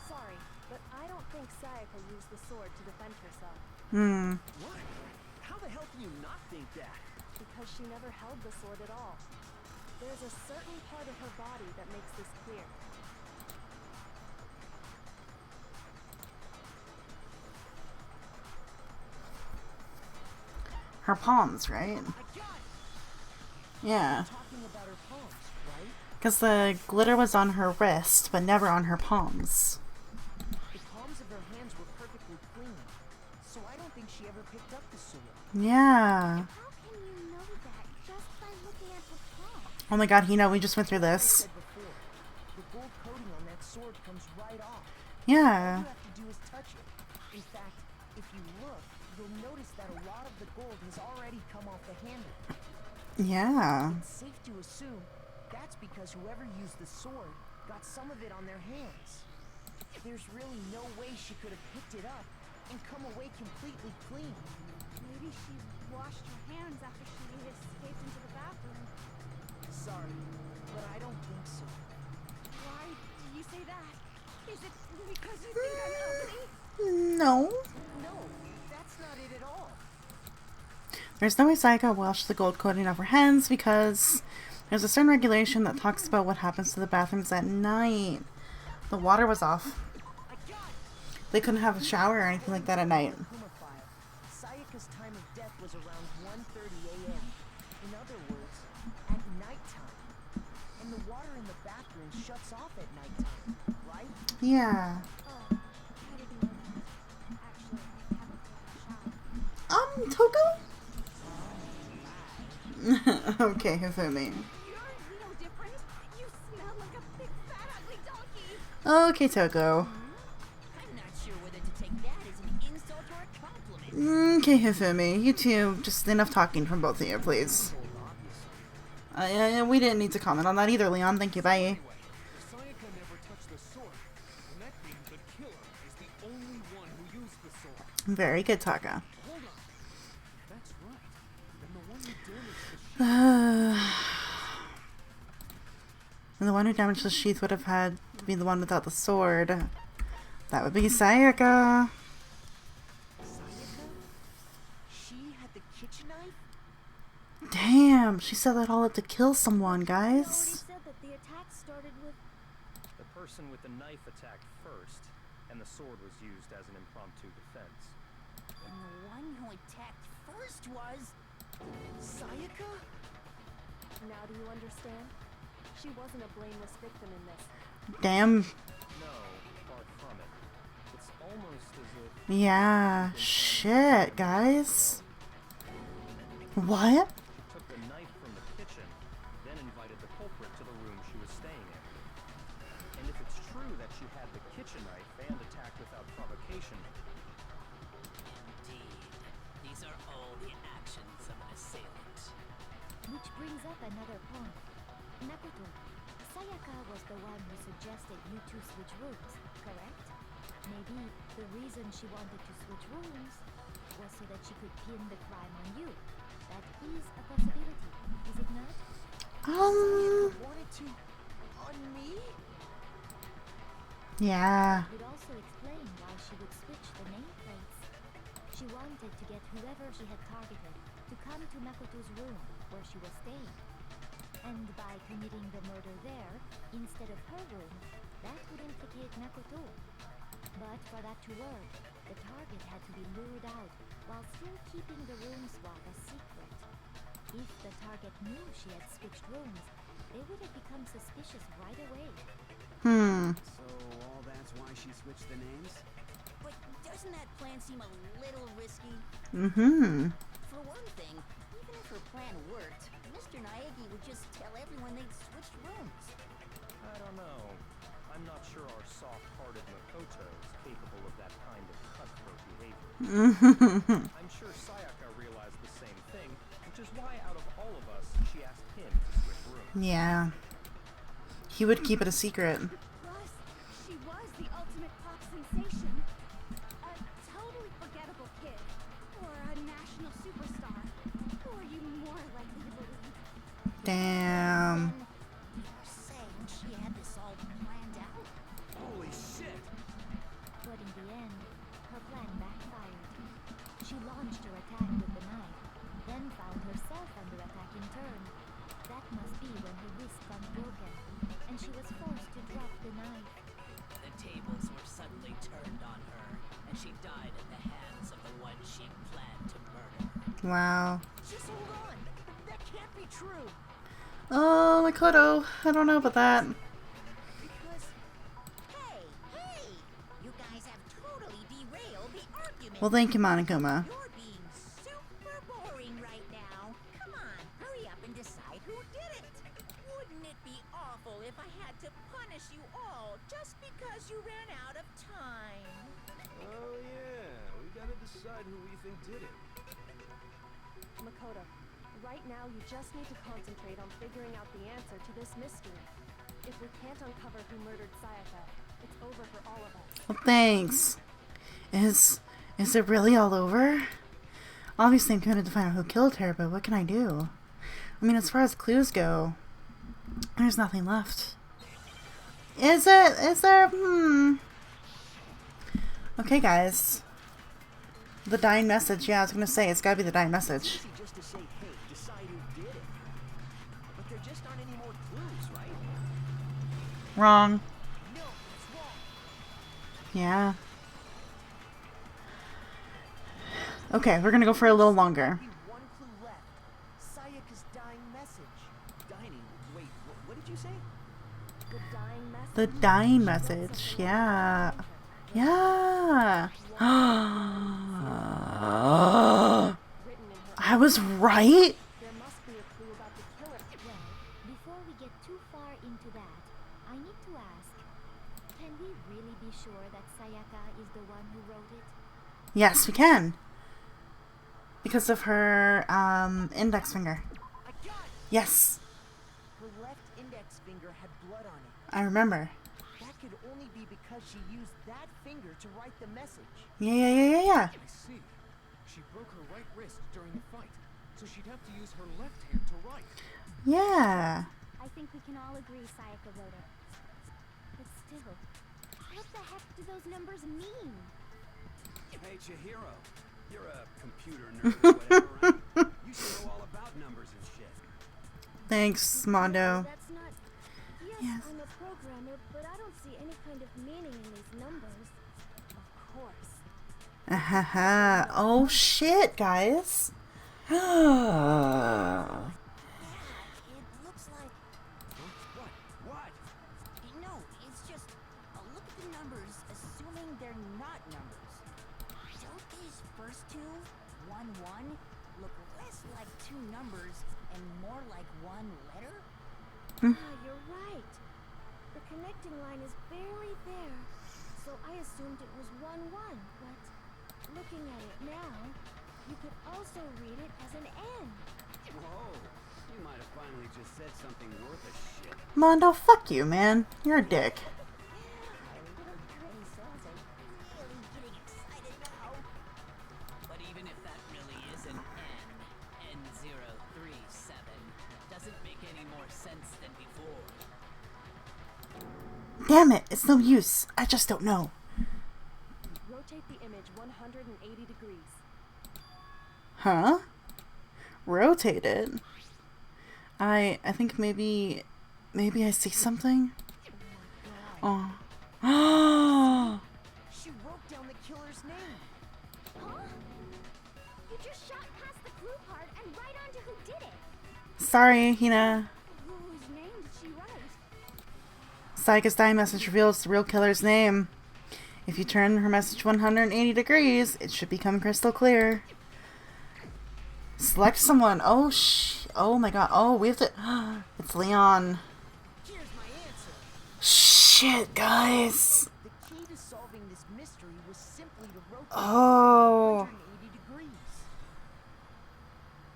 Sorry, but I don't think Sayaka used the sword to defend herself. What? How the hell can you not think that? Because she never held the sword at all. There's a certain part of her body that makes this clear. Her palms, right? Yeah. Talking about her palms, right? Because the glitter was on her wrist, but never on her palms. The palms of her hands were perfectly clean, so I don't think she ever picked up the sword. Yeah. How can you know that just by looking at the palm? Oh my god, Hina, we just went through Like I this. said before, the gold coating on that sword comes right off. All Yeah. you have to do is touch it. In fact, if you look, you'll notice that a lot of the gold has already come off the handle. Yeah. It's safe to assume that's because whoever used the sword got some of it on their hands. There's really no way she could have picked it up and come away completely clean. Maybe she washed her hands after she escaped into the bathroom. Sorry, but I don't think so. Why do you say that? Is it because you think I'm ugly? No. No, that's not it at all. There's no way Sayaka washed the gold coating off her hands because there's a certain regulation that talks about what happens to the bathrooms at night. The water was off. They couldn't have a shower or anything like that at night. Sayaka's time of death was around 1:30 a.m. In other words, at nighttime. And the water in the bathroom shuts off at nighttime, right? Yeah. Oh, how did you know that? Actually, I haven't taken a shower. Toko? Okay, Hifumi. You're no different. You smell like a big fat ugly donkey. Okay, Toko. I'm not sure whether to take that as an insult or a compliment. Okay, Hifumi. You two, just enough talking from both of you, please. We didn't need to comment on that either, Leon. Thank you, bye. Anyway, Sayaka never touched the sword, and that means the killer is the only one who used the sword. Very good, Taka. Hold on. That's right. Then the one who damaged the sheath. And the one who damaged the sheath would have had to be the one without the sword. That would be Sayaka. Sayaka? She had the kitchen knife? Damn, she set that all up to kill someone, You already guys. said that the attack started with... The person with the knife attacked first, and the sword was used as an impromptu defense. And the one who attacked first was... Sayaka? Now do you understand? She wasn't a blameless victim in this. Damn. No, far from it. It's almost as if... Yeah. Shit, guys. What? She took the knife from the kitchen, then invited the culprit to the room she was staying in. And if it's true that she had the kitchen knife and attacked without provocation, Indeed. These are all the actions of an assailant. Which brings up another point. Makoto, Sayaka was the one who suggested you two switch rooms, correct? Maybe the reason she wanted to switch rooms was so that she could pin the crime on you. That is a possibility, is it not? Wanted to... on me? Yeah. It would also explain why she would switch the nameplates. She wanted to get whoever she had targeted to come to Makoto's room where she was staying. And by committing the murder there, instead of her room, that would implicate Makoto. But for that to work, the target had to be lured out while still keeping the room swap a secret. If the target knew she had switched rooms, they would have become suspicious right away. So all that's why she switched the names? But doesn't that plan seem a little risky? For one thing, even if her plan worked, Mr. Naegi would just tell everyone they'd switched rooms. I don't know. I'm not sure our soft-hearted Makoto is capable of that kind of cutthroat behavior. I'm sure Sayaka realized the same thing, which is why out of all of us, she asked him to switch rooms. Yeah. He would keep it a secret. Plus, she was the ultimate pop sensation. A totally forgettable kid. Or a national superstar. Who are you more likely to believe? Damn. You're saying she had this all planned out? Holy shit! But in the end, her plan backfired. She launched her attack with the knife, then found herself under attack in turn. That must be when her wrist got broken, and she was forced to drop the knife. The tables were suddenly turned on her, and she died at the hands of the one she planned to murder. Wow. Just hold on. That can't be true. Oh, Makoto. I don't know about that. Because Hey! You guys have totally derailed the argument. Well, thank you, Monokuma. You're being super boring right now. Come on, hurry up and decide who did it. Wouldn't it be awful if I had to punish you all just because you ran out of time? Oh yeah, we gotta decide who we think did it. Makoto, right now you just need to concentrate on figuring out the answer to this mystery. If we can't uncover who murdered Sayaka, it's over for all of us. Well, thanks. Is it really all over? Obviously, I'm committed to find out who killed her, but what can I do? I mean, as far as clues go, there's nothing left. Is it? Is there? Okay, guys. The dying message. Yeah, I was gonna say, it's gotta be the dying message. easy just to say, hey, decide who did it. But there just aren't any more clues, right? Wrong. No, that's wrong. Yeah. Okay, we're gonna go for a little longer. Be one clue left. Sayaka's dying message. Dining? Wait, what did you say? The dying message. The dying She wrote message. something Yeah. about Yeah. written in her I was right. There must be a clue about the killer. Well, before we get too far into that, I need to ask, can we really be sure that Sayaka is the one who wrote it? Yes, we can. Because of her index finger. I got it! Yes, Her left index finger had blood on it. I remember. That could only be because she used that finger to write the message. Yeah. I see. She broke her right wrist during the fight, so she'd have to use her left hand to write. Yeah. I think we can all agree Sayaka wrote it. But still, what the heck do those numbers mean? Hey, Chihiro. You're a computer nerd or whatever, right? You should know all about numbers and shit. Thanks, Mondo. That's not... Yes, Yes. I'm a programmer, but I don't see any kind of meaning in these numbers. Of course. Ahaha. Oh shit, guys. Yeah, it looks like... What? No, it's just... look at the numbers, assuming they're not numbers. Don't these first two, 1, 1, look less like two numbers and more like one letter? You're right. The connecting line is barely there, so I assumed it was 1, 1, but looking at it now, you could also read it as an N. Whoa. You might have finally just said something worth a shit. Mondo, fuck you, man. You're a dick. Our little brain cells are really getting excited now. But even if that really is an N037, doesn't make any more sense than before. Damn it, it's no use. I just don't know. Rotate the image 180 degrees. Huh? Rotated? I think maybe I see something. Oh. Oh. She wrote down the killer's name. Huh? You just shot past the clue part and right onto who did it. Sorry, Hina. Whose name did she write? Sayaka's dying message reveals the real killer's name. If you turn her message 180 degrees, it should become crystal clear. Select someone. Oh, oh my god. Oh, we have to... It's Leon. Here's my answer. Shit, guys. The key to solving this mystery was simply to rotate Oh. 180 degrees.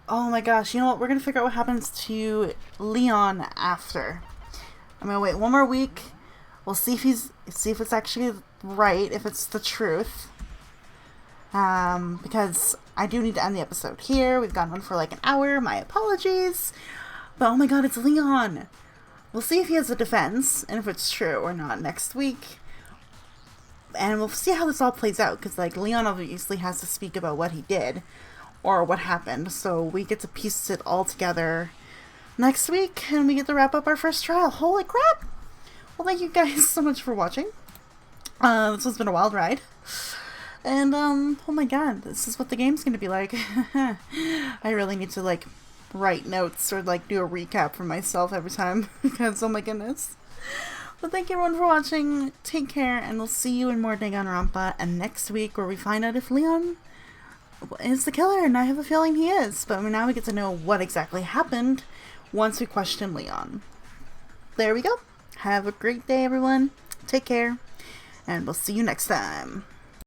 Oh my gosh. You know what? We're going to figure out what happens to Leon after. I'm going to wait one more week. We'll see if it's actually right, if it's the truth. Because I do need to end the episode here. We've gone on for like an hour. My apologies. But oh my god, it's Leon. We'll see if he has a defense and if it's true or not next week. And we'll see how this all plays out. Because like Leon obviously has to speak about what he did or what happened. So we get to piece it all together next week. And we get to wrap up our first trial. Holy crap. Well, thank you guys so much for watching. This has been a wild ride. And, oh my god, this is what the game's gonna be like. I really need to, like, write notes or, like, do a recap for myself every time. Because, oh my goodness. But thank you everyone for watching. Take care, and we'll see you in more Danganronpa. And next week, where we find out if Leon is the killer. And I have a feeling he is. But now we get to know what exactly happened once we question Leon. There we go. Have a great day, everyone. Take care. And we'll see you next time.